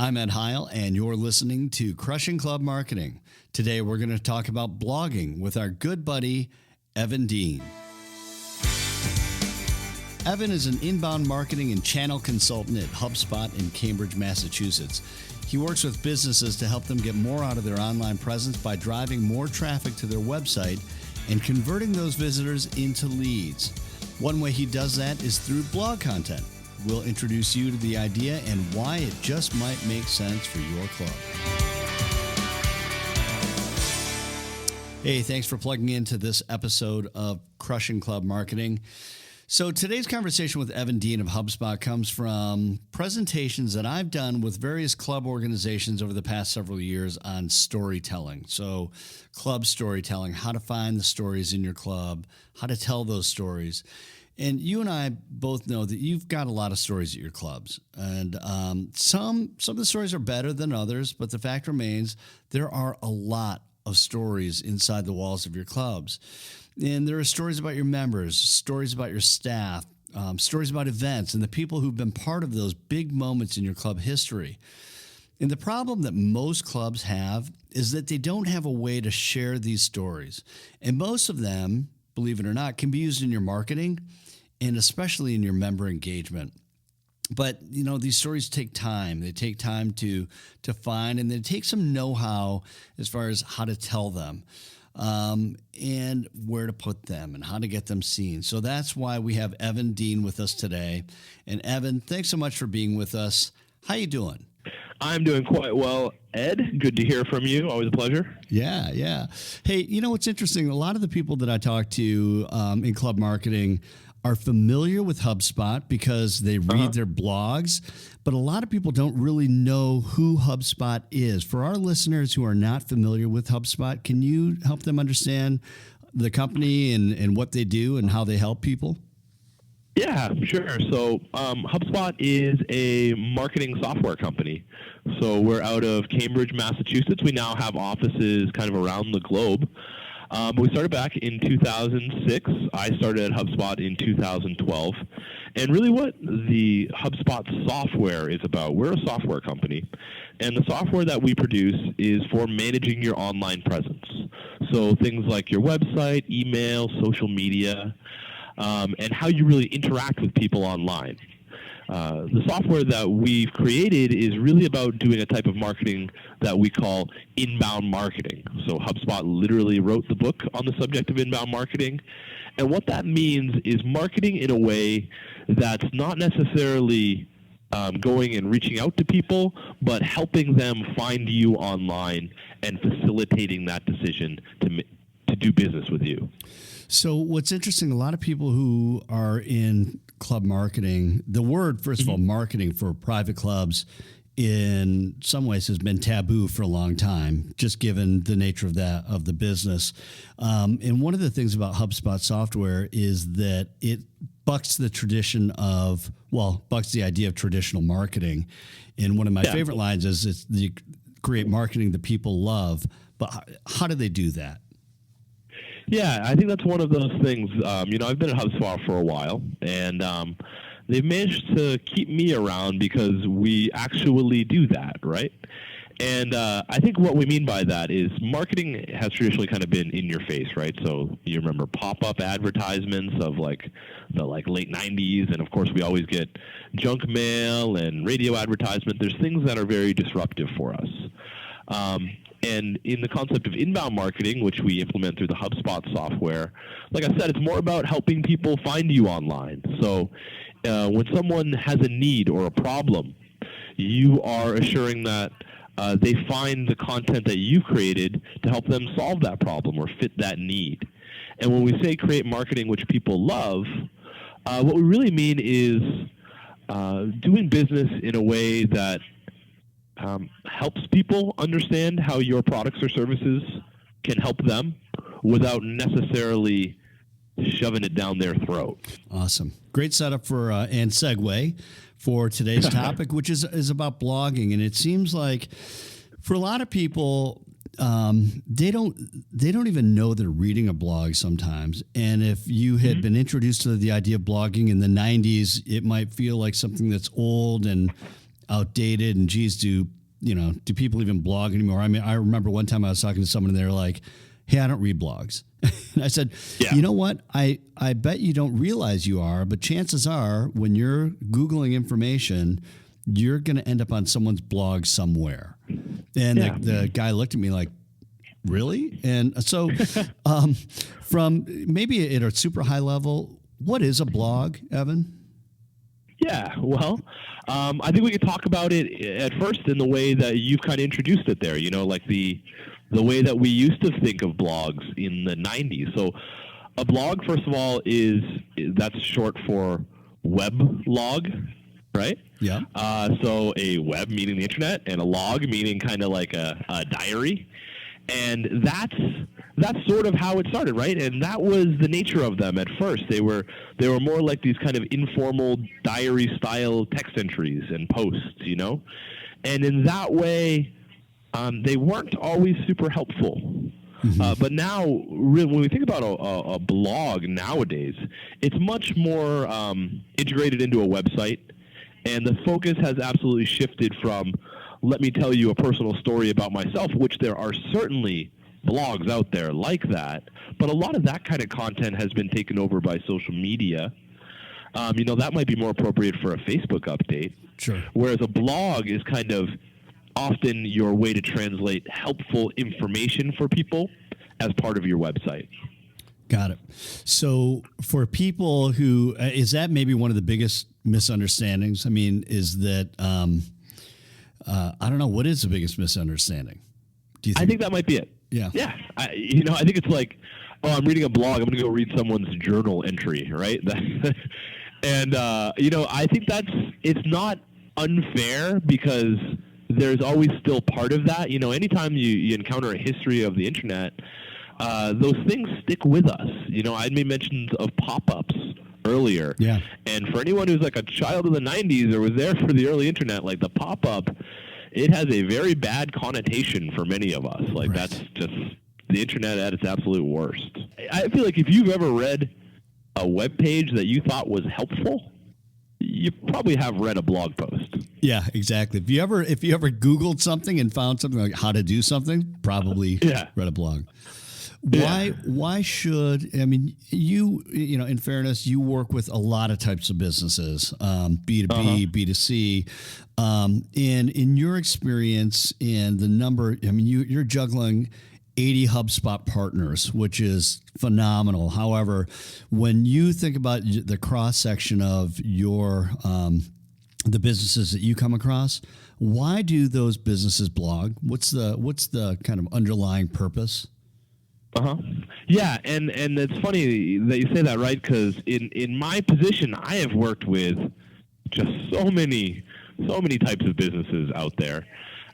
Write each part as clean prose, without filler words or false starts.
I'm Ed Heil, and you're listening to Crushing Club Marketing. Today, we're going to talk about blogging with our good buddy, Evan Dean. Evan is an inbound marketing and channel consultant at HubSpot in Cambridge, Massachusetts. He works with businesses to help them get more out of their online presence by driving more traffic to their website and converting those visitors into leads. One way he does that is through blog content. We'll introduce you to the idea and why it just might make sense for your club. Hey, thanks for plugging into this episode of Crushing Club Marketing. So today's conversation with Evan Dean of HubSpot comes from presentations that I've done with various club organizations over the past several years on storytelling. So club storytelling, how to find the stories in your club, how to tell those stories. And you and I both know that you've got a lot of stories at your clubs. And some of the stories are better than others, but the fact remains there are a lot of stories inside the walls of your clubs. And there are stories about your members, stories about your staff, stories about events, and the people who've been part of those big moments in your club history. And the problem that most clubs have is that they don't have a way to share these stories. And most of them, believe it or not, can be used in your marketing and especially in your member engagement. But, you know, these stories take time. They take time to find, and they take some know-how as far as how to tell them and where to put them and how to get them seen. So that's why we have Evan Dean with us today. And Evan, thanks so much for being with us. How you doing? I'm doing quite well, Ed. Good to hear from you. Always a pleasure. Yeah. Hey, you know what's interesting? A lot of the people that I talk to in club marketing are familiar with HubSpot because they read their blogs, but a lot of people don't really know who HubSpot is. For our listeners who are not familiar with HubSpot, can you help them understand the company and what they do and how they help people? Yeah, sure. So HubSpot is a marketing software company. So we're out of Cambridge, Massachusetts. We now have offices kind of around the globe. We started back in 2006. I started at HubSpot in 2012. And really what the HubSpot software is about, we're a software company. And the software that we produce is for managing your online presence. So things like your website, email, social media, and how you really interact with people online. The software that we've created is really about doing a type of marketing that we call inbound marketing. So HubSpot literally wrote the book on the subject of inbound marketing. And what that means is marketing in a way that's not necessarily going and reaching out to people, but helping them find you online and facilitating that decision to do business with you. So what's interesting, a lot of people who are in club marketing, the word, first of all, marketing for private clubs in some ways has been taboo for a long time, just given the nature of the business. And one of the things about HubSpot software is that it bucks the idea of traditional marketing. And one of my favorite lines is it's the create marketing that people love. But how do they do that? Yeah, I think that's one of those things. I've been at HubSpot for a while, and they've managed to keep me around because we actually do that, right? And I think what we mean by that is marketing has traditionally kind of been in your face, right? So you remember pop-up advertisements of the late 90s, and of course we always get junk mail and radio advertisement. There's things that are very disruptive for us. And in the concept of inbound marketing, which we implement through the HubSpot software, like I said, it's more about helping people find you online. So when someone has a need or a problem, you are assuring that they find the content that you've created to help them solve that problem or fit that need. And when we say create marketing which people love, what we really mean is doing business in a way that helps people understand how your products or services can help them without necessarily shoving it down their throat. Awesome. Great setup for and segue for today's topic, which is about blogging. And it seems like for a lot of people, they don't even know they're reading a blog sometimes. And if you had been introduced to the idea of blogging in the 90s, it might feel like something that's old and outdated and geez, do people even blog anymore? I mean, I remember one time I was talking to someone and they were like, hey, I don't read blogs. And I said, you know what? I bet you don't realize you are, but chances are when you're Googling information, you're going to end up on someone's blog somewhere. And the guy looked at me like, really? And so from maybe at a super high level, what is a blog, Evan? Yeah, well, I think we could talk about it at first in the way that you've kind of introduced it there, like the way that we used to think of blogs in the 90s. So a blog, first of all, that's short for weblog, right? Yeah. So a web meaning the internet and a log meaning kind of like a diary. And that's sort of how it started, right? And that was the nature of them at first. They were more like these kind of informal diary-style text entries and posts, And in that way, they weren't always super helpful. Mm-hmm. But now, when we think about a blog nowadays, it's much more integrated into a website, and the focus has absolutely shifted from let me tell you a personal story about myself, which there are certainly blogs out there like that, but a lot of that kind of content has been taken over by social media. That might be more appropriate for a Facebook update. Sure. Whereas a blog is kind of often your way to translate helpful information for people as part of your website. Got it. So for people who, is that maybe one of the biggest misunderstandings? I mean, is that, I don't know, what is the biggest misunderstanding? Do you think? I think that might be it. Yeah. Yeah. I think it's like, oh, I'm reading a blog. I'm going to go read someone's journal entry, right? And, I think it's not unfair because there's always still part of that. Anytime you encounter a history of the internet, those things stick with us. I made mentions of pop-ups earlier. Yeah. And for anyone who's like a child of the 90s or was there for the early internet, like the pop-up, it has a very bad connotation for many of us. Like That's just the internet at its absolute worst. I feel like if you've ever read a web page that you thought was helpful, you probably have read a blog post. Yeah, exactly. If you ever Googled something and found something like how to do something, probably read a blog. Why should, I mean, in fairness, you work with a lot of types of businesses, B2B, B2C, and in your experience and the number, I mean, you're juggling 80 HubSpot partners, which is phenomenal. However, when you think about the cross section of your, the businesses that you come across, why do those businesses blog? What's the kind of underlying purpose? Yeah, and it's funny that you say that, right? Because in my position, I have worked with just so many types of businesses out there,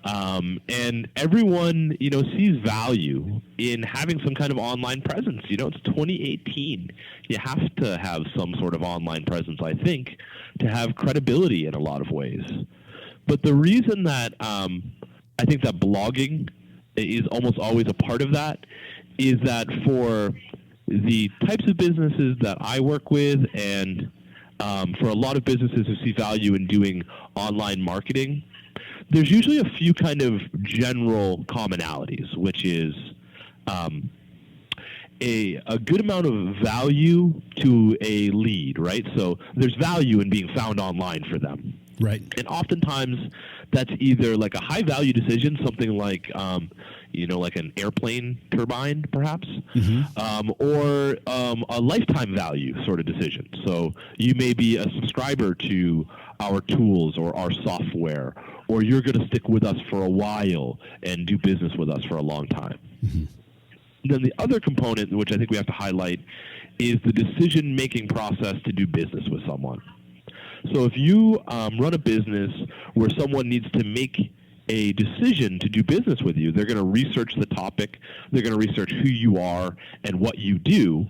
and everyone sees value in having some kind of online presence. It's 2018. You have to have some sort of online presence, I think, to have credibility in a lot of ways. But the reason that I think that blogging is almost always a part of that is that for the types of businesses that I work with and for a lot of businesses who see value in doing online marketing, there's usually a few kind of general commonalities, which is a good amount of value to a lead, right? So there's value in being found online for them. Right. And oftentimes that's either like a high value decision, something like, like an airplane turbine, perhaps, or a lifetime value sort of decision. So you may be a subscriber to our tools or our software, or you're going to stick with us for a while and do business with us for a long time. Then the other component, which I think we have to highlight, is the decision-making process to do business with someone. So if you run a business where someone needs to make a decision to do business with you, they're going to research the topic, they're going to research who you are and what you do.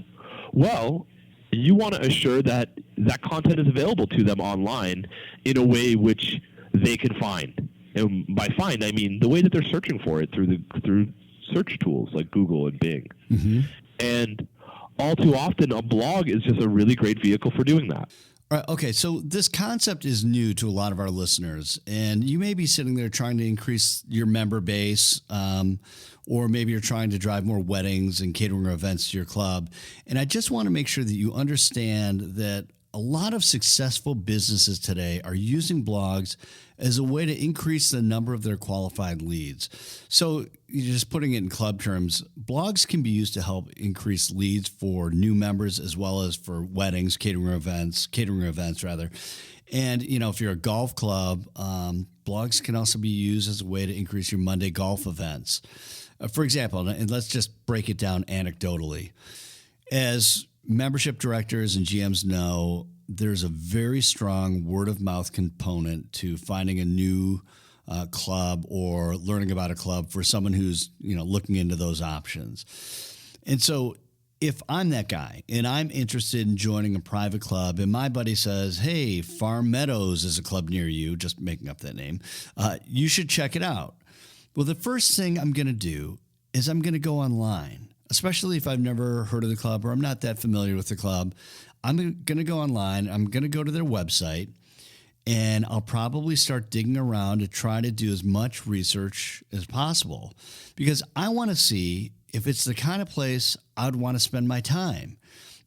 Well, you want to assure that that content is available to them online in a way which they can find. And by find, I mean the way that they're searching for it through search tools like Google and Bing. And all too often, a blog is just a really great vehicle for doing that. Right, okay, so this concept is new to a lot of our listeners, and you may be sitting there trying to increase your member base, or maybe you're trying to drive more weddings and catering events to your club. And I just want to make sure that you understand that a lot of successful businesses today are using blogs as a way to increase the number of their qualified leads. So you're just putting it in club terms, blogs can be used to help increase leads for new members as well as for weddings, catering events rather. And, if you're a golf club, blogs can also be used as a way to increase your Monday golf events. For example, and let's just break it down anecdotally. As membership directors and GMs know, there's a very strong word of mouth component to finding a new club or learning about a club for someone who's looking into those options. And so if I'm that guy and I'm interested in joining a private club and my buddy says, hey, Farm Meadows is a club near you, just making up that name, you should check it out. Well, the first thing I'm going to do is I'm going to go online, especially if I've never heard of the club or I'm not that familiar with the club. I'm going to go online. I'm going to go to their website, and I'll probably start digging around to try to do as much research as possible because I want to see if it's the kind of place I'd want to spend my time.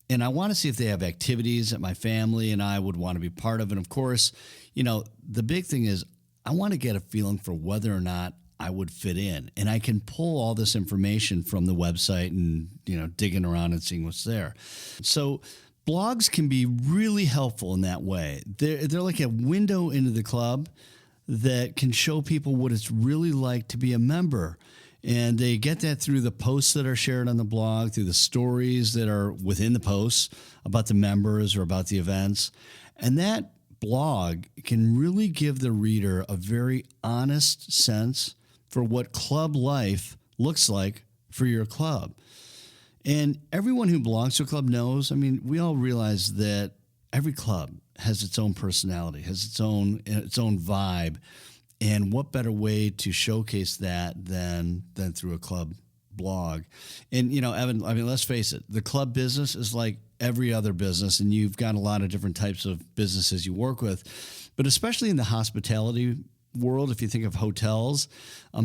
And I want to see if they have activities that my family and I would want to be part of. And of course, the big thing is I want to get a feeling for whether or not I would fit in. And I can pull all this information from the website and, digging around and seeing what's there. So blogs can be really helpful in that way. They're like a window into the club that can show people what it's really like to be a member. And they get that through the posts that are shared on the blog, through the stories that are within the posts about the members or about the events. And that blog can really give the reader a very honest sense for what club life looks like for your club. And everyone who belongs to a club knows, we all realize that every club has its own personality, has its own vibe. And what better way to showcase that than through a club blog? And, Evan, let's face it, the club business is like every other business, and you've got a lot of different types of businesses you work with. But especially in the hospitality world, if you think of hotels,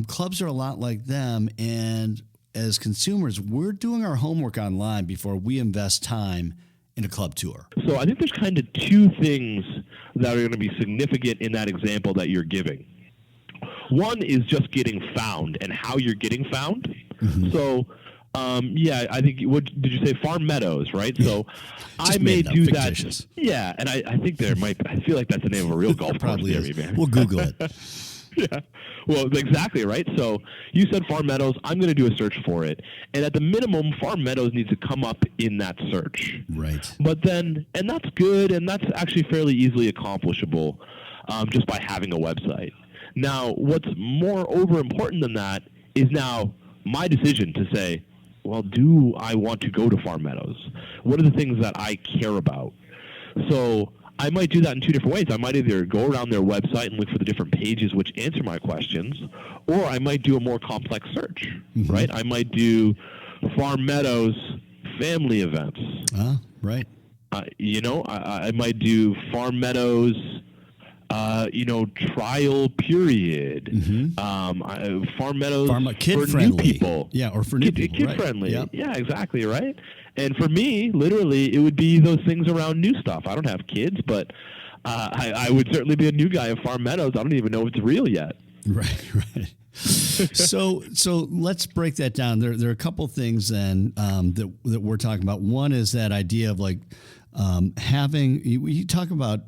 clubs are a lot like them. And as consumers, we're doing our homework online before we invest time in a club tour. So I think there's kind of two things that are going to be significant in that example that you're giving. One is just getting found and how you're getting found. Mm-hmm. So, I think, what did you say? Farm Meadows, right? So I may do fictitious. That. Yeah, and I think I feel like that's the name of a real golf course near me, man. We'll Google it. Yeah. Well, exactly, right? So you said Farm Meadows. I'm going to do a search for it. And at the minimum, Farm Meadows needs to come up in that search. Right. But then, and that's good, and that's actually fairly easily accomplishable just by having a website. Now, what's moreover important than that is now my decision to say, well, do I want to go to Farm Meadows? What are the things that I care about? So I might do that in two different ways. I might either go around their website and look for the different pages which answer my questions, or I might do a more complex search, mm-hmm. right? I might do Farm Meadows family events. Right. I might do Farm Meadows trial period. Mm-hmm. Farm Meadows for new people. Yeah, or for new people. Kid friendly. Yep. Yeah, exactly, right? And for me, literally, it would be those things around new stuff. I don't have kids, but I would certainly be a new guy at Farm Meadows. I don't even know if it's real yet. Right. So let's break that down. There are a couple things then that we're talking about. One is that idea of like having, you talk about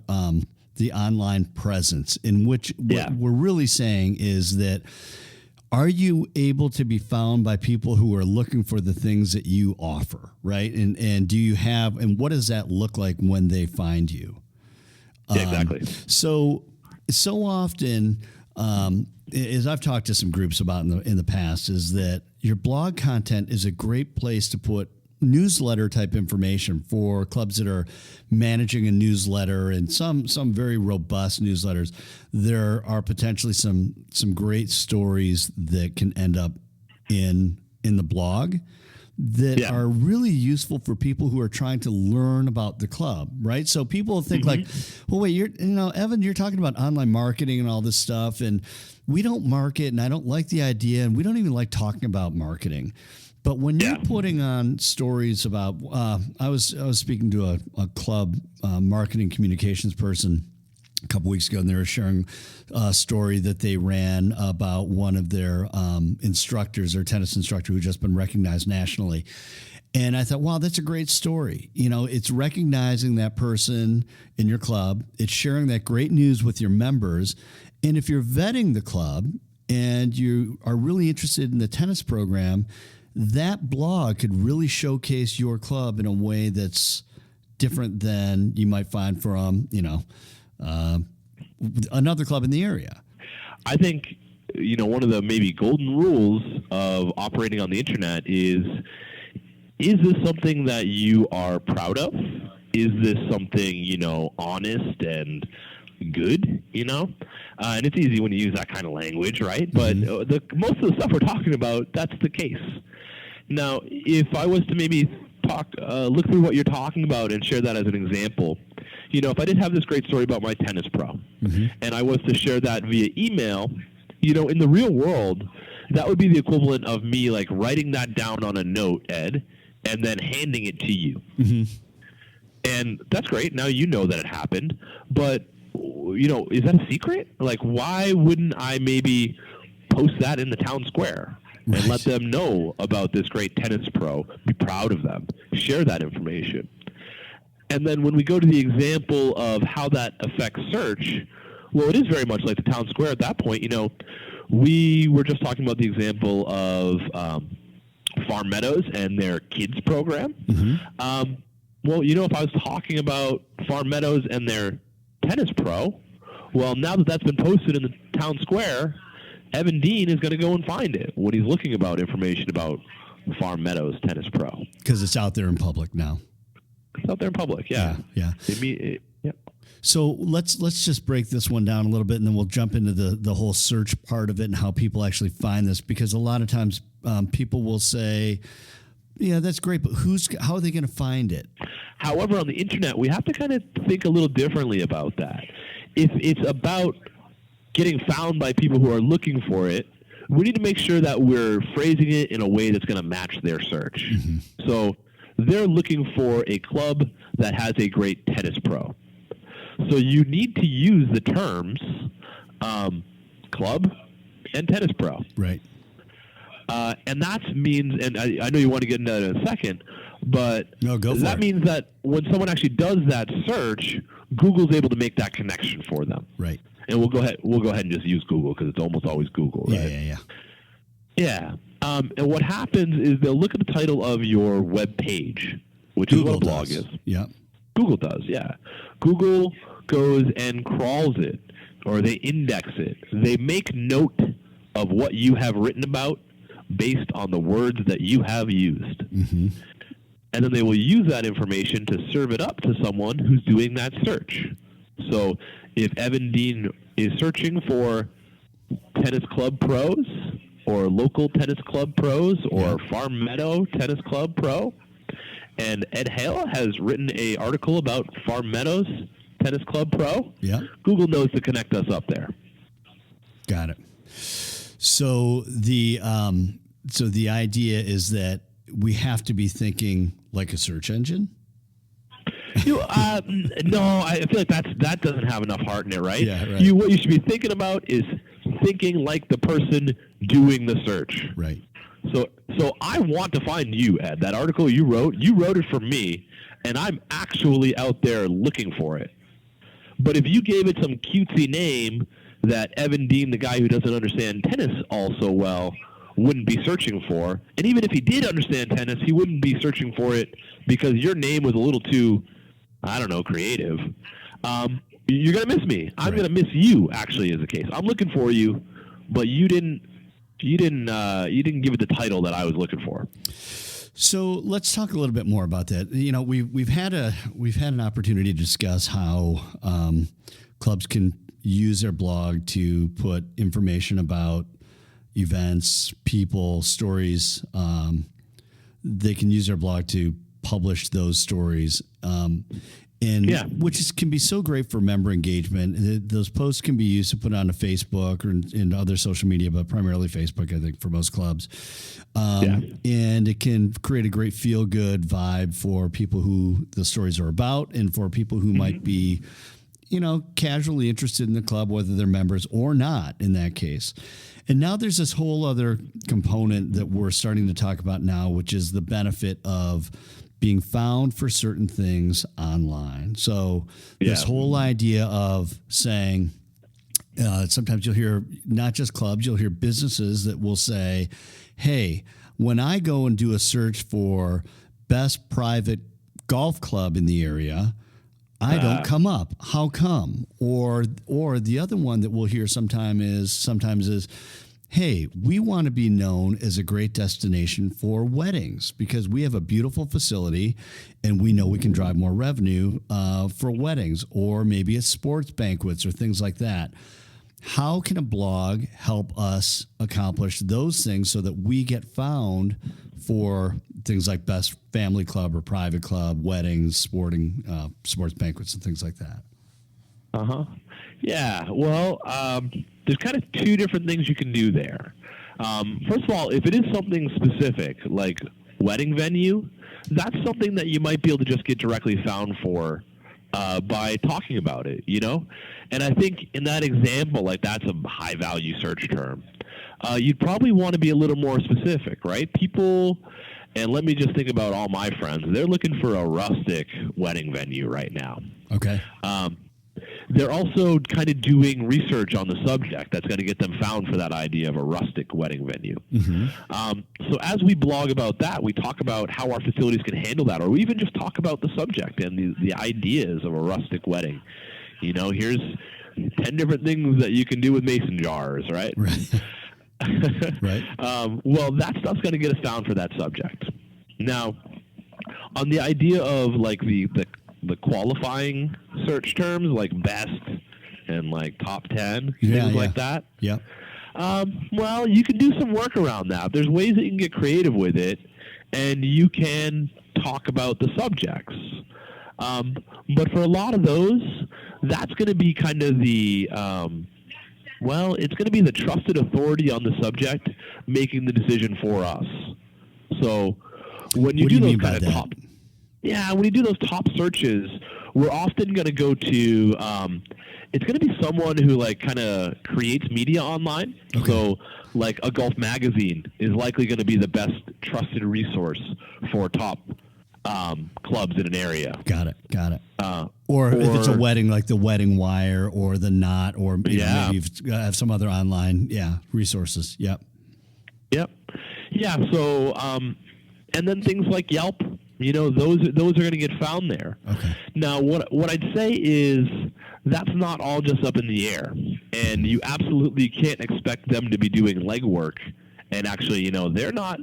the online presence, in which what we're really saying is that, are you able to be found by people who are looking for the things that you offer, right? And do you have, and what does that look like when they find you? Exactly. So often, as I've talked to some groups about in the past, is that your blog content is a great place to put newsletter type information for clubs that are managing a newsletter, and some very robust newsletters. There are potentially some great stories that can end up in the blog that Yeah. are really useful for people who are trying to learn about the club, right? So people think like, well, wait, Evan, you're talking about online marketing and all this stuff, and we don't market, and I don't like the idea, and we don't even like talking about marketing. But when you're putting on stories about, I was speaking to a club marketing communications person a couple weeks ago, and they were sharing a story that they ran about one of their instructors, their tennis instructor, who just been recognized nationally. And I thought, wow, that's a great story. It's recognizing that person in your club. It's sharing that great news with your members. And if you're vetting the club and you are really interested in the tennis program, that blog could really showcase your club in a way that's different than you might find from, another club in the area. I think, one of the maybe golden rules of operating on the internet is this something that you are proud of? Is this something, honest and good, and it's easy when you use that kind of language, right? But most of the stuff we're talking about, that's the case. Now, if I was to maybe look through what you're talking about and share that as an example, if I did have this great story about my tennis pro and I was to share that via email, in the real world, that would be the equivalent of me like writing that down on a note, Ed, and then handing it to you. And that's great. Now you know that it happened, but is that a secret? Like, why wouldn't I maybe post that in the town square and let them know about this great tennis pro, be proud of them, share that information? And then when we go to the example of how that affects search, well, it is very much like the town square at that point. We were just talking about the example of Farm Meadows and their kids program. Well, if I was talking about Farm Meadows and their tennis pro, well, now that that's been posted in the town square, Evan Dean is going to go and find it when he's looking about information about Farm Meadows Tennis Pro. Because it's out there in public now. It's out there in public, yeah. Yeah. So let's just break this one down a little bit, and then we'll jump into the whole search part of it and how people actually find this. Because a lot of times people will say, yeah, that's great, but how are they going to find it? However, on the internet, we have to kind of think a little differently about that. If it's about getting found by people who are looking for it, we need to make sure that we're phrasing it in a way that's going to match their search. So they're looking for a club that has a great tennis pro. So you need to use the terms club and tennis pro. Right. And that means, and I know you want to get into that in a second, but no, go for that it. means that when someone actually does that search, Google's able to make that connection for them. Right. And we'll go ahead and just use Google because it's almost always Google, right? Yeah. And what happens is they'll look at the title of your web page, which Google is what a blog does. is. Yeah. Google does, yeah. Google goes and crawls it, or they index it. They make note of what you have written about based on the words that you have used. And then they will use that information to serve it up to someone who's doing that search. So if Evan Dean is searching for tennis club pros or local tennis club pros or Farm Meadow tennis club pro, and Ed Hale has written an article about Farm Meadows tennis club pro, Google knows to connect us up there. Got it. So the idea is that we have to be thinking like a search engine. No, I feel like that doesn't have enough heart in it, right? Yeah, right. What you should be thinking about is thinking like the person doing the search. Right. So I want to find you, Ed. That article you wrote it for me, and I'm actually out there looking for it. But if you gave it some cutesy name that Evan Dean, the guy who doesn't understand tennis all so well, wouldn't be searching for, and even if he did understand tennis, he wouldn't be searching for it because your name was a little too, I don't know, creative. You're going to miss me. I'm going to miss you, actually, as a case. I'm looking for you, but you didn't give it the title that I was looking for. So let's talk a little bit more about that. We've had an opportunity to discuss how clubs can use their blog to put information about events, people, stories they can use their blog to publish those stories. Which can be so great for member engagement. Those posts can be used to put on a Facebook or in other social media, but primarily Facebook, I think, for most clubs. And it can create a great feel-good vibe for people who the stories are about and for people who might be, casually interested in the club, whether they're members or not in that case. And now there's this whole other component that we're starting to talk about now, which is the benefit of being found for certain things online. So this whole idea of saying, sometimes you'll hear not just clubs, you'll hear businesses that will say, hey, when I go and do a search for best private golf club in the area, I don't come up. How come? Or the other one that we'll hear sometimes is, hey, we want to be known as a great destination for weddings because we have a beautiful facility and we know we can drive more revenue for weddings, or maybe it's sports banquets or things like that. How can a blog help us accomplish those things so that we get found for things like best family club or private club, weddings, sports banquets, and things like that? Yeah. Well, there's kind of two different things you can do there. First of all, if it is something specific, like wedding venue, that's something that you might be able to just get directly found for by talking about it, And I think in that example, like that's a high-value search term. You'd probably want to be a little more specific, right? People, and let me just think about all my friends, they're looking for a rustic wedding venue right now. Okay. They're also kind of doing research on the subject that's going to get them found for that idea of a rustic wedding venue. So as we blog about that, we talk about how our facilities can handle that, or we even just talk about the subject and the ideas of a rustic wedding. Here's 10 different things that you can do with mason jars, right? Right. Well, that stuff's going to get us found for that subject. Now, on the idea of like the qualifying search terms like best and like top 10, things like that. Yeah. Well, you can do some work around that. There's ways that you can get creative with it, and you can talk about the subjects. But for a lot of those, that's going to be kind of the it's going to be the trusted authority on the subject making the decision for us. So when you do those kind of top, when you do those top searches, we're often going to go to, it's going to be someone who like kind of creates media online. Okay. So like a golf magazine is likely going to be the best trusted resource for top clubs in an area. Got it. Or if it's a wedding, like the Wedding Wire or the Knot, or maybe you have some other online resources. Yep. Yeah. So and then things like Yelp, those are going to get found there. Okay. Now, what I'd say is that's not all just up in the air, and you absolutely can't expect them to be doing legwork. And actually, they're not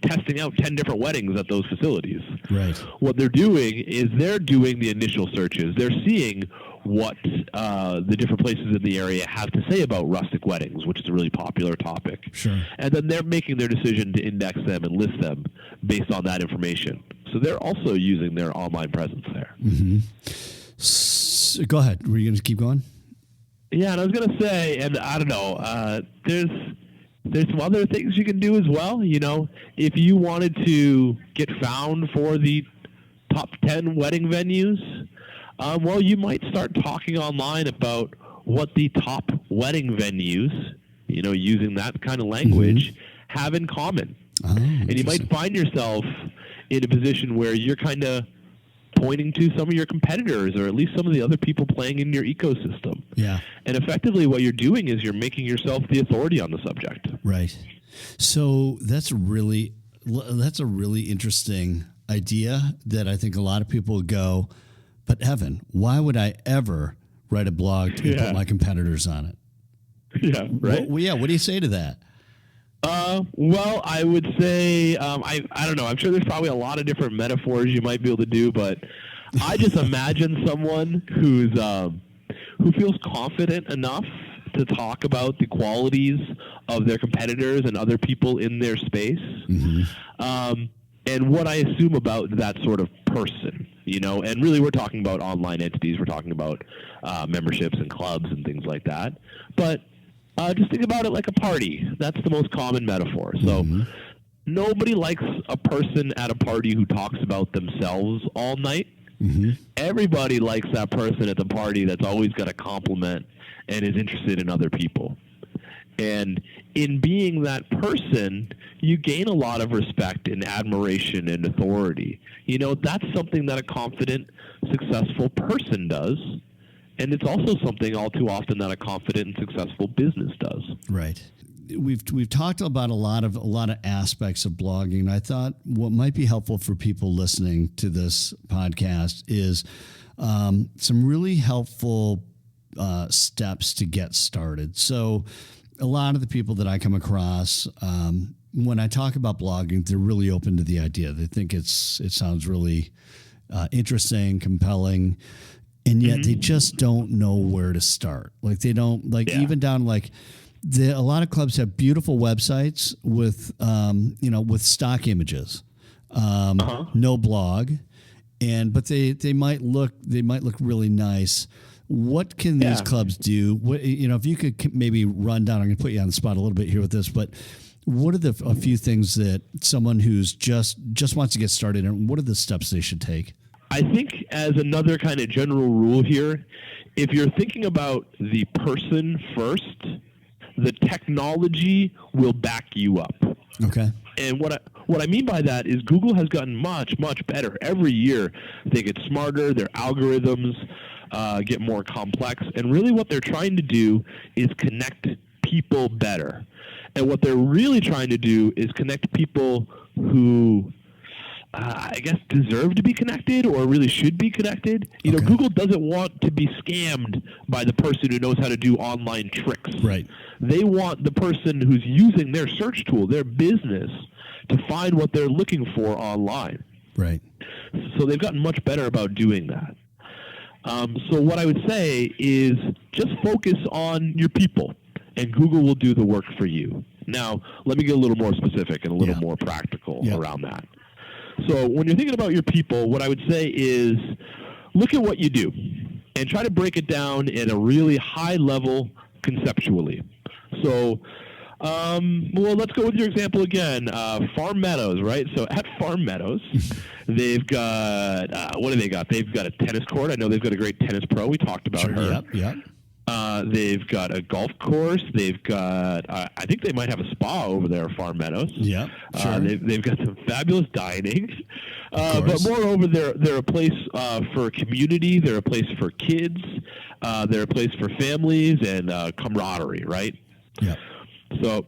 testing out 10 different weddings at those facilities. Right. What they're doing is they're doing the initial searches. They're seeing what the different places in the area have to say about rustic weddings, which is a really popular topic. Sure. And then they're making their decision to index them and list them based on that information. So they're also using their online presence there. Go ahead. Were you going to keep going? Yeah, and I was going to say, and I don't know, there's some other things you can do as well. If you wanted to get found for the top 10 wedding venues, you might start talking online about what the top wedding venues, using that kind of language, have in common. Oh, and you might find yourself in a position where you're kind of pointing to some of your competitors, or at least some of the other people playing in your ecosystem. Yeah. And effectively what you're doing is you're making yourself the authority on the subject. Right. So that's a really interesting idea that I think a lot of people go, but Evan, why would I ever write a blog to put my competitors on it? Yeah, right. What do you say to that? I would say, I don't know. I'm sure there's probably a lot of different metaphors you might be able to do, but I just imagine someone who feels confident enough to talk about the qualities of their competitors and other people in their space. And what I assume about that sort of person, and really we're talking about online entities, we're talking about memberships and clubs and things like that. But just think about it like a party. That's the most common metaphor. So nobody likes a person at a party who talks about themselves all night. Everybody likes that person at the party that's always got a compliment and is interested in other people. And in being that person, you gain a lot of respect and admiration and authority. That's something that a confident, successful person does. And it's also something all too often that a confident and successful business does. Right. We've talked about a lot of aspects of blogging. I thought what might be helpful for people listening to this podcast is some really helpful steps to get started. So a lot of the people that I come across, when I talk about blogging, they're really open to the idea. They think it sounds really interesting, compelling, and yet they just don't know where to start. Like they don't even down like a lot of clubs have beautiful websites with with stock images, no blog, but they might look really nice. What can these clubs do? What, if you could maybe run down, I'm going to put you on the spot a little bit here with this, but what are a few things that someone who's just wants to get started, and what are the steps they should take? I think as another kind of general rule here, if you're thinking about the person first, the technology will back you up. Okay. And what I mean by that is Google has gotten much, much better. Every year they get smarter, their algorithms get more complex, and really what they're trying to do is connect people better. And what they're really trying to do is connect people who I guess deserve to be connected or really should be connected. Google doesn't want to be scammed by the person who knows how to do online tricks. Right. They want the person who's using their search tool, their business, to find what they're looking for online. Right. So they've gotten much better about doing that. So what I would say is just focus on your people, and Google will do the work for you. Now, let me get a little more specific and a little more practical around that. So when you're thinking about your people, what I would say is look at what you do and try to break it down at a really high level conceptually. So, let's go with your example again. Farm Meadows, right? So at Farm Meadows, they've got, what do they got? They've got a tennis court. I know they've got a great tennis pro. We talked about her. Yep. They've got a golf course. They've got, I think they might have a spa over there at Farm Meadows. Yeah, sure. They've got some fabulous dining. But moreover, they're a place for community. They're a place for kids. They're a place for families and camaraderie, right? Yeah. So,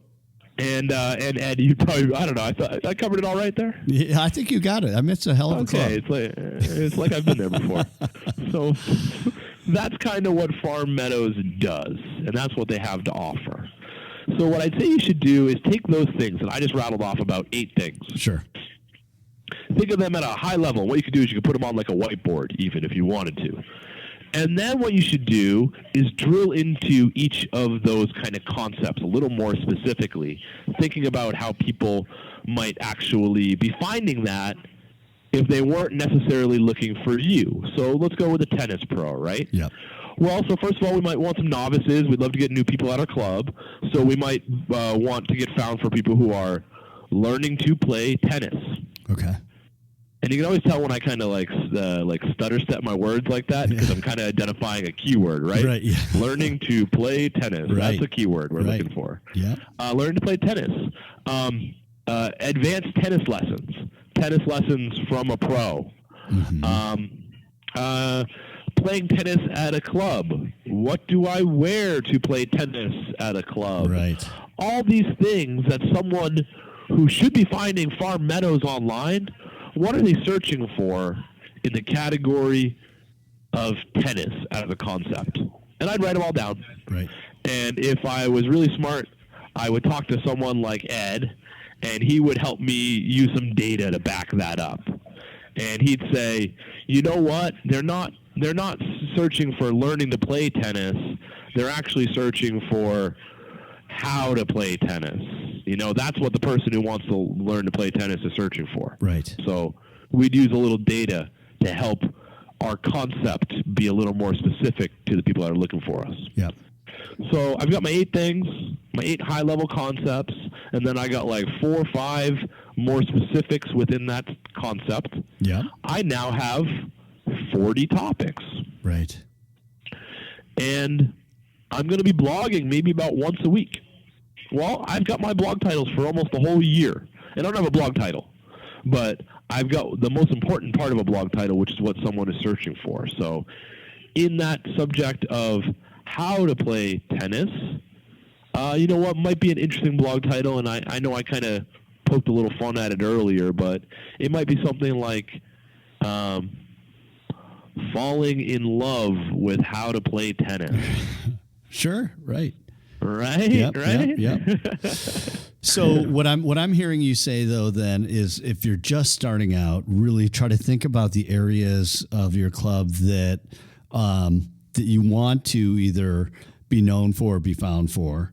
and Ed, you probably, I don't know, I thought I covered it all right there. Yeah, I think you got it. I mean, it's a hell of a club. It's like I've been there before. So that's kind of what Farm Meadows does, and that's what they have to offer. So what I'd say you should do is take those things, and I just rattled off about 8 things. Sure. Think of them at a high level. What you could do is you could put them on like a whiteboard, even if you wanted to. And then what you should do is drill into each of those kind of concepts a little more specifically, thinking about how people might actually be finding that if they weren't necessarily looking for you. So let's go with a tennis pro, right? Yeah. Well, so first of all, we might want some novices. We'd love to get new people at our club. So we might want to get found for people who are learning to play tennis. Okay. And you can always tell when I kind of like stutter step my words like that because I'm kind of identifying a keyword, right? Right. Yeah. Learning to play tennis. Right. That's a keyword we're looking for. Yeah. Learning to play tennis. Advanced tennis lessons. Tennis lessons from a pro. Mm-hmm. Playing tennis at a club. What do I wear to play tennis at a club? Right. All these things that someone who should be finding Farm Meadows online, what are they searching for in the category of tennis as a concept? And I'd write them all down. Right. And if I was really smart, I would talk to someone like Ed, and he would help me use some data to back that up. And he'd say, you know what? They're not searching for learning to play tennis. They're actually searching for how to play tennis. That's what the person who wants to learn to play tennis is searching for. Right. So we'd use a little data to help our concept be a little more specific to the people that are looking for us. Yep. So I've got my 8 things, my 8 high-level concepts, and then I got like 4 or 5 more specifics within that concept. Yeah. I now have 40 topics. Right. And I'm going to be blogging maybe about once a week. Well, I've got my blog titles for almost the whole year. And I don't have a blog title, but I've got the most important part of a blog title, which is what someone is searching for. So in that subject of how to play tennis, you know what might be an interesting blog title, and I know I kind of poked a little fun at it earlier, but it might be something like falling in love with how to play tennis. Sure, right. Right, Yep, right. Yep. So what I'm hearing you say though then is if you're just starting out, really try to think about the areas of your club that that you want to either be known for or be found for.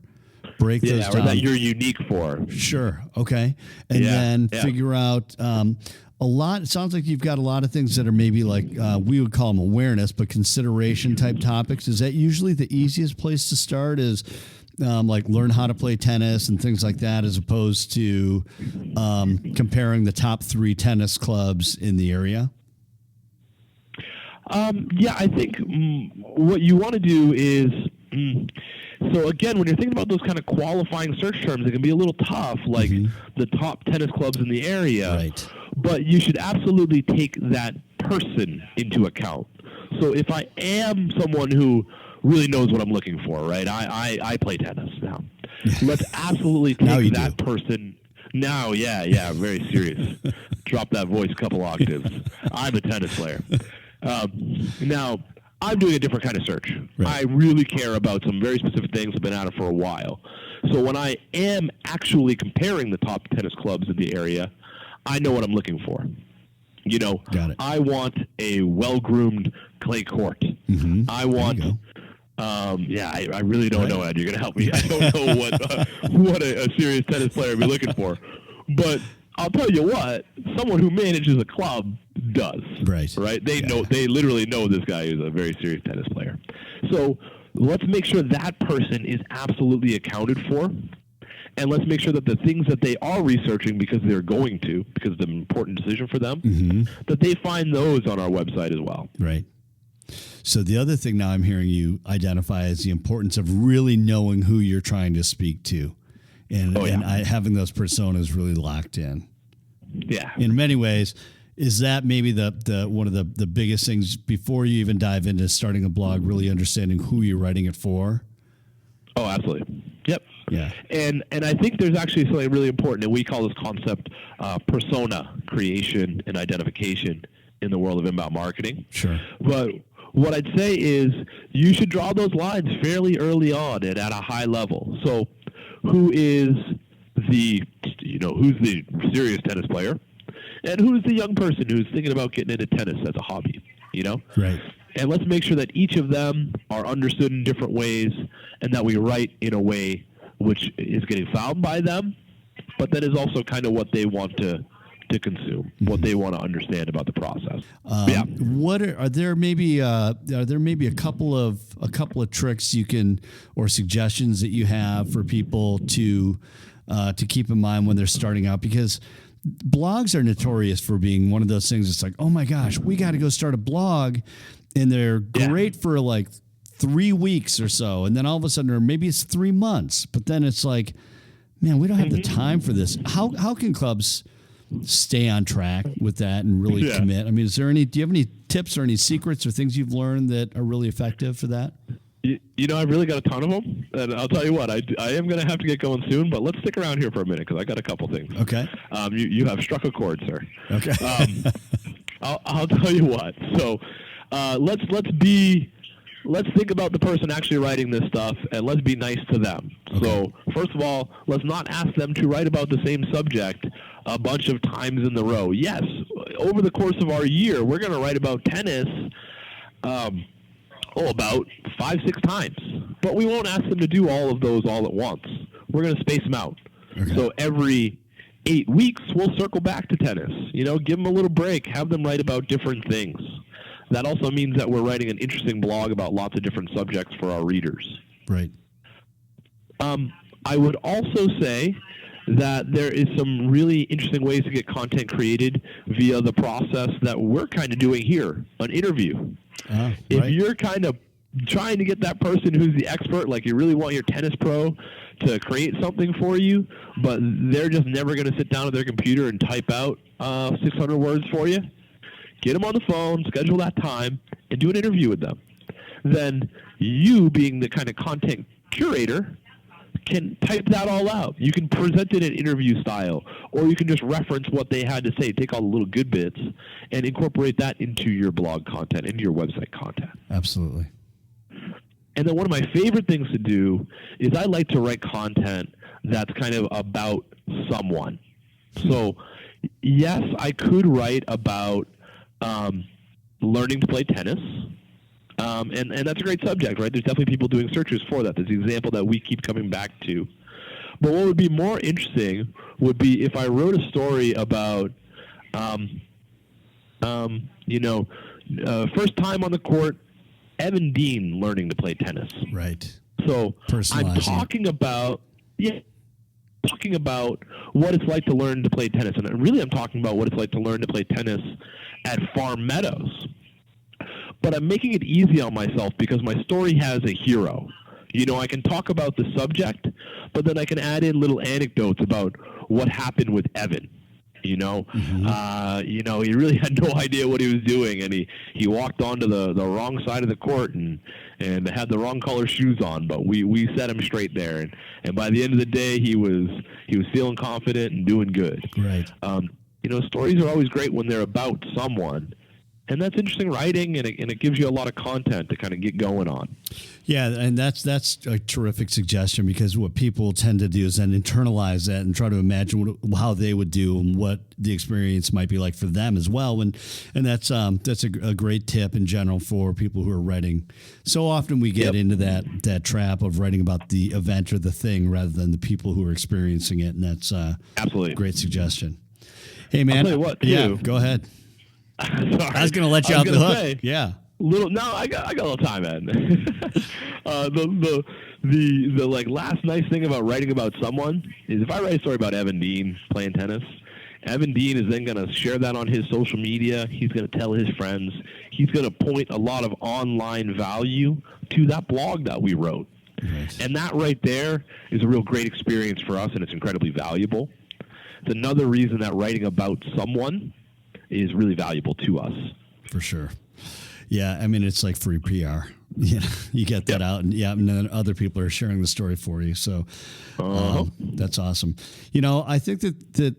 Break those down. Or that you're unique for. Sure. Okay. And then figure out a lot. It sounds like you've got a lot of things that are maybe like we would call them awareness, but consideration type topics. Is that usually the easiest place to start? Is like learn how to play tennis and things like that, as opposed to comparing the top 3 tennis clubs in the area? I think what you want to do is, so again, when you're thinking about those kind of qualifying search terms, it can be a little tough, like the top tennis clubs in the area. Right. But you should absolutely take that person into account. So if I am someone who really knows what I'm looking for, right? I play tennis now. Let's absolutely take that person. Now, yeah, very serious. Drop that voice a couple octaves. I'm a tennis player. Now, I'm doing a different kind of search. Right. I really care about some very specific things. I've been at it for a while. So when I am actually comparing the top tennis clubs in the area, I know what I'm looking for. Got it. I want a well-groomed clay court. Mm-hmm. I want... I really don't know, Ed. You're going to help me. I don't know what a serious tennis player would be looking for. But I'll tell you what, someone who manages a club does. Right? They know. They literally know this guy is a very serious tennis player. So let's make sure that person is absolutely accounted for. And let's make sure that the things that they are researching because they're going to, because it's an important decision for them, that they find those on our website as well. Right. So the other thing now I'm hearing you identify is the importance of really knowing who you're trying to speak to, and having those personas really locked in. Yeah. In many ways, is that maybe the one of the biggest things before you even dive into starting a blog, really understanding who you're writing it for? Oh, absolutely. Yep. Yeah. And I think there's actually something really important, and we call this concept persona creation and identification in the world of inbound marketing. Sure. But what I'd say is you should draw those lines fairly early on and at a high level. So who is who's the serious tennis player, and who's the young person who's thinking about getting into tennis as a hobby, Right. And let's make sure that each of them are understood in different ways, and that we write in a way which is getting found by them, but that is also kind of what they want to consume, what they want to understand about the process. What are there maybe a couple of tricks you can, or suggestions that you have for people to keep in mind when they're starting out? Because blogs are notorious for being one of those things. It's like, oh my gosh, we got to go start a blog, and they're great for like 3 weeks or so, and then all of a sudden, or maybe it's 3 months, but then it's like, man, we don't have the time for this. How can clubs stay on track with that and really commit? I mean, do you have any tips or any secrets or things you've learned that are really effective for that? I've really got a ton of them, and I'll tell you what, I am going to have to get going soon, but let's stick around here for a minute because I got a couple things. Okay. You have struck a chord, sir. Okay. I'll tell you what. So let's think about the person actually writing this stuff, and let's be nice to them. Okay. So first of all, let's not ask them to write about the same subject a bunch of times in the row. Yes, over the course of our year, we're going to write about tennis about 5-6 times. But we won't ask them to do all of those all at once. we're going to space them out. Okay. So every 8 weeks, we'll circle back to tennis. Give them a little break, have them write about different things. That also means that we're writing an interesting blog about lots of different subjects for our readers. Right. I would also say that there is some really interesting ways to get content created via the process that we're kind of doing here, an interview. If you're kind of trying to get that person who's the expert, like you really want your tennis pro to create something for you, but they're just never going to sit down at their computer and type out 600 words for you, get them on the phone, schedule that time, and do an interview with them. Then you, being the kind of content curator, can type that all out. You can present it in interview style, or you can just reference what they had to say, take all the little good bits, and incorporate that into your blog content, into your website content. Absolutely. And then one of my favorite things to do is I like to write content that's kind of about someone. So, yes, I could write about learning to play tennis. And that's a great subject, right? There's definitely people doing searches for that. There's the example that we keep coming back to. But what would be more interesting would be if I wrote a story about, first time on the court, Evan Dean learning to play tennis. Right. So I'm talking about what it's like to learn to play tennis. And really I'm talking about what it's like to learn to play tennis at Farm Meadows. But I'm making it easy on myself because my story has a hero. I can talk about the subject, but then I can add in little anecdotes about what happened with Evan. He really had no idea what he was doing, and he walked onto the wrong side of the court and had the wrong color shoes on. But we set him straight there, and by the end of the day, he was feeling confident and doing good. Right. Stories are always great when they're about someone. And that's interesting writing, and it gives you a lot of content to kind of get going on. Yeah, and that's a terrific suggestion, because what people tend to do is then internalize that and try to imagine how they would do and what the experience might be like for them as well. And that's a great tip in general for people who are writing. So often we get into that trap of writing about the event or the thing rather than the people who are experiencing it, and that's absolutely a great suggestion. Hey, man. I'll tell you what, too. Yeah, go ahead. Sorry. I was going to let you off the hook. Yeah. I got a little time, man. The last nice thing about writing about someone is if I write a story about Evan Dean playing tennis, Evan Dean is then going to share that on his social media. He's going to tell his friends. He's going to point a lot of online value to that blog that we wrote. Right. And that right there is a real great experience for us, and it's incredibly valuable. It's another reason that writing about someone is really valuable to us. For sure. Yeah, I mean, it's like free PR. You get that out, and then other people are sharing the story for you. So that's awesome. I think that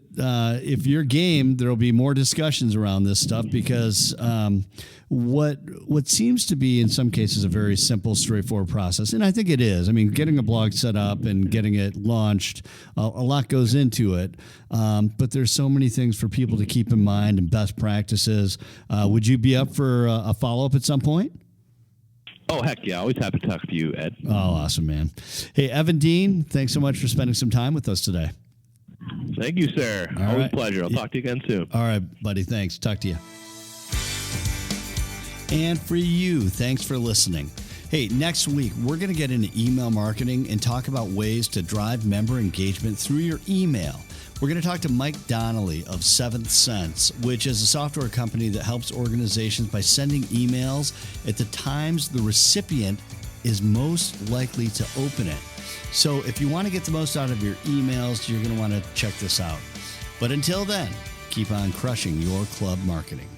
if you're game, there'll be more discussions around this stuff, because what seems to be in some cases a very simple, straightforward process, and I think it is. I mean, getting a blog set up and getting it launched, a lot goes into it. But there's so many things for people to keep in mind and best practices. Would you be up for a follow-up at some point? Oh, heck yeah. Always happy to talk to you, Ed. Oh, awesome, man. Hey, Evan Dean, thanks so much for spending some time with us today. Thank you, sir. Always a pleasure. I'll talk to you again soon. All right, buddy. Thanks. Talk to you. And for you, thanks for listening. Hey, next week, we're going to get into email marketing and talk about ways to drive member engagement through your email. We're going to talk to Mike Donnelly of Seventh Sense, which is a software company that helps organizations by sending emails at the times the recipient is most likely to open it. So if you want to get the most out of your emails, you're going to want to check this out. But until then, keep on crushing your club marketing.